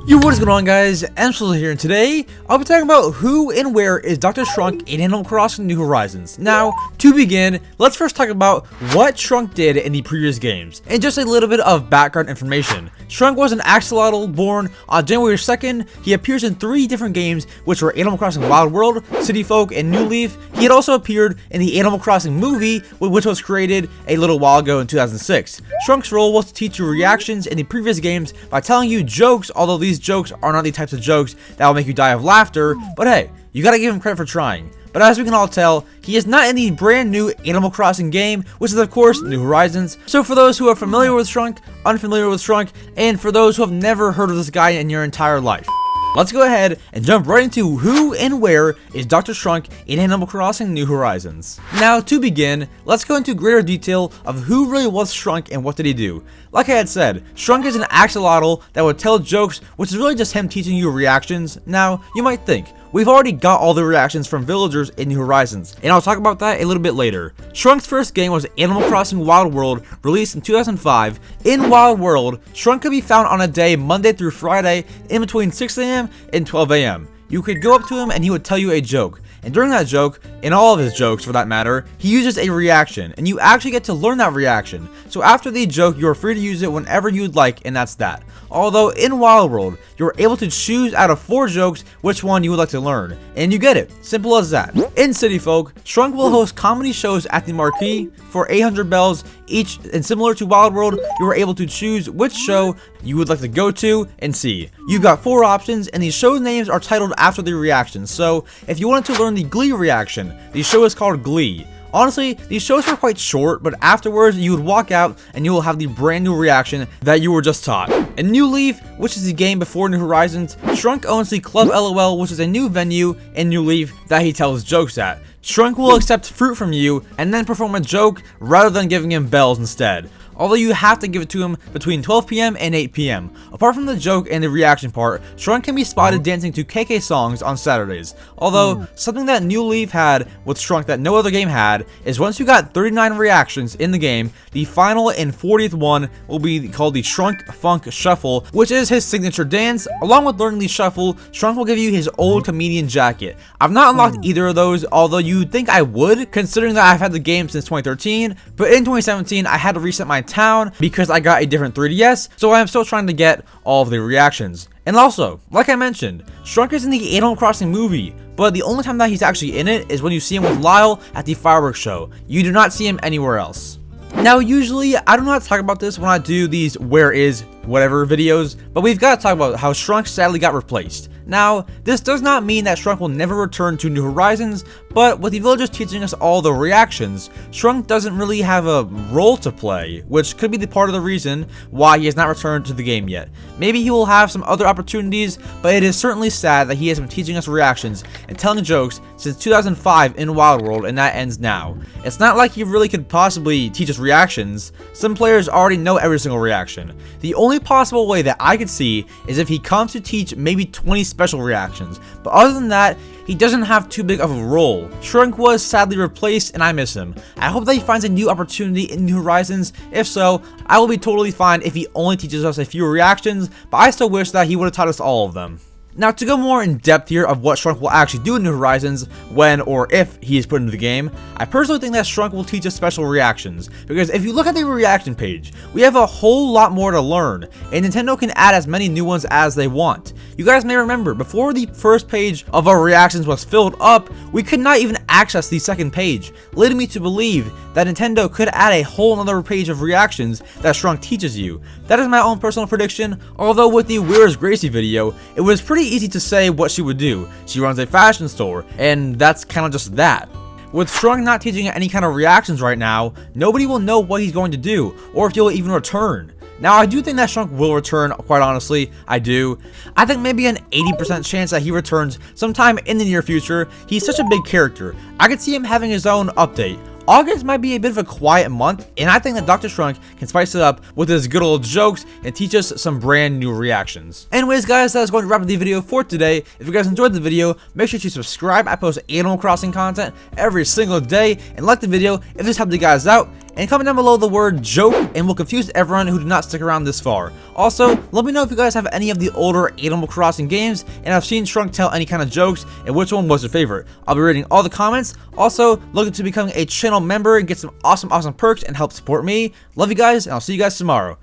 Yo, what is going on, guys? EmSwizzle here, and today I'll be talking about who and where is Dr. Shrunk in Animal Crossing New Horizons. Now, to begin, let's first talk about what Shrunk did in the previous games, and just a little bit of background information. Shrunk was an axolotl born on January 2nd. He appears in 3 different games, which were Animal Crossing Wild World, City Folk, and New Leaf. He had also appeared in the Animal Crossing movie, which was created a little while ago in 2006. Shrunk's role was to teach you reactions in the previous games by telling you jokes, although these jokes are not the types of jokes that will make you die of laughter, but hey, you gotta give him credit for trying. But as we can all tell, he is not in the brand new Animal Crossing game, which is of course New Horizons. So for those who are familiar with Shrunk, unfamiliar with Shrunk, and for those who have never heard of this guy in your entire life, let's go ahead and jump right into who and where is Dr. Shrunk in Animal Crossing New Horizons. Now, to begin, let's go into greater detail of who really was Shrunk and what did he do. Like I had said, Shrunk is an axolotl that would tell jokes, which is really just him teaching you reactions. Now, you might think, we've already got all the reactions from villagers in New Horizons, and I'll talk about that a little bit later. Shrunk's first game was Animal Crossing Wild World, released in 2005. In Wild World, Shrunk could be found on a day Monday through Friday in between 6 AM and 12 AM. You could go up to him and he would tell you a joke. And during that joke, and all of his jokes for that matter, he uses a reaction, and you actually get to learn that reaction. So after the joke, you are free to use it whenever you'd like, and that's that. Although in Wild World, you're able to choose out of 4 jokes which one you would like to learn, and you get it. Simple as that. In City Folk, Shrunk will host comedy shows at the marquee for 800 bells each, and similar to Wild World, you are able to choose which show you would like to go to and see. You've got 4 options, and these show names are titled after the reactions. So if you wanted to learn the Glee reaction, the show is called Glee. Honestly, these shows were quite short, but afterwards you would walk out and you will have the brand new reaction that you were just taught. In New Leaf, which is the game before New Horizons, Shrunk owns the Club LOL, which is a new venue in New Leaf that he tells jokes at. Shrunk will accept fruit from you and then perform a joke rather than giving him bells instead, although you have to give it to him between 12 PM and 8 PM. Apart from the joke and the reaction part, Shrunk can be spotted dancing to KK songs on Saturdays. Although, something that New Leaf had with Shrunk that no other game had is once you got 39 reactions in the game, the final and 40th one will be called the Shrunk Funk Shuffle, which is his signature dance. Along with learning the shuffle, Shrunk will give you his old comedian jacket. I've not unlocked either of those, although you'd think I would, considering that I've had the game since 2013, but in 2017 I had to reset my town because I got a different 3DS, so I am still trying to get all of the reactions. And also, like I mentioned, Shrunk is in the Animal Crossing movie, but the only time that he's actually in it is when you see him with Lyle at the fireworks show. You do not see him anywhere else. Now, usually I do not talk about this when I do these where is whatever videos, but we've got to talk about how Shrunk sadly got replaced. Now, this does not mean that Shrunk will never return to New Horizons, but with the villagers teaching us all the reactions, Shrunk doesn't really have a role to play, which could be the part of the reason why he has not returned to the game yet. Maybe he will have some other opportunities, but it is certainly sad that he has been teaching us reactions and telling jokes since 2005 in Wild World, and that ends now. It's not like he really could possibly teach us reactions. Some players already know every single reaction. The only possible way that I could see is if he comes to teach maybe 20 special reactions, but other than that, he doesn't have too big of a role. Shrunk was sadly replaced, and I miss him. I hope that he finds a new opportunity in New Horizons. If so, I will be totally fine if he only teaches us a few reactions, but I still wish that he would have taught us all of them. Now, to go more in depth here of what Shrunk will actually do in New Horizons when or if he is put into the game, I personally think that Shrunk will teach us special reactions, because if you look at the reaction page, we have a whole lot more to learn, and Nintendo can add as many new ones as they want. You guys may remember, before the first page of our reactions was filled up, we could not even access the second page, leading me to believe that Nintendo could add a whole other page of reactions that Shrunk teaches you. That is my own personal prediction, although with the Where's Gracie video, it was pretty easy to say what she would do. She runs a fashion store, and that's kind of just that. With Shrunk not teaching any kind of reactions right now, nobody will know what he's going to do, or if he'll even return. Now, I do think that Shrunk will return, quite honestly, I do. I think maybe an 80% chance that he returns sometime in the near future. He's such a big character. I could see him having his own update. August might be a bit of a quiet month, and I think that Dr. Shrunk can spice it up with his good old jokes and teach us some brand new reactions. Anyways, guys, that is going to wrap up the video for today. If you guys enjoyed the video, make sure to subscribe. I post Animal Crossing content every single day, and like the video if this helped you guys out. and comment down below the word joke, and we'll confuse everyone who did not stick around this far. Also, let me know if you guys have any of the older Animal Crossing games and have seen Shrunk tell any kind of jokes, and which one was your favorite. I'll be reading all the comments. Also, looking to becoming a channel member and get some awesome perks and help support me. Love you guys, and I'll see you guys tomorrow.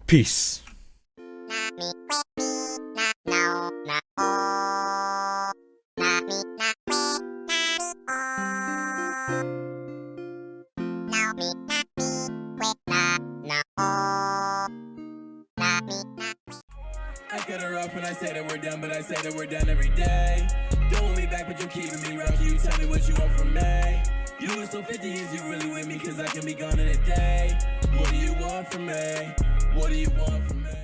Peace. I cut her off when I say that we're done, but I say that we're done every day. Don't want me back, but you keeping me rough. You tell me what you want from me. You was so 50, is you really with me? Cause I can be gone in a day. What do you want from me? What do you want from me?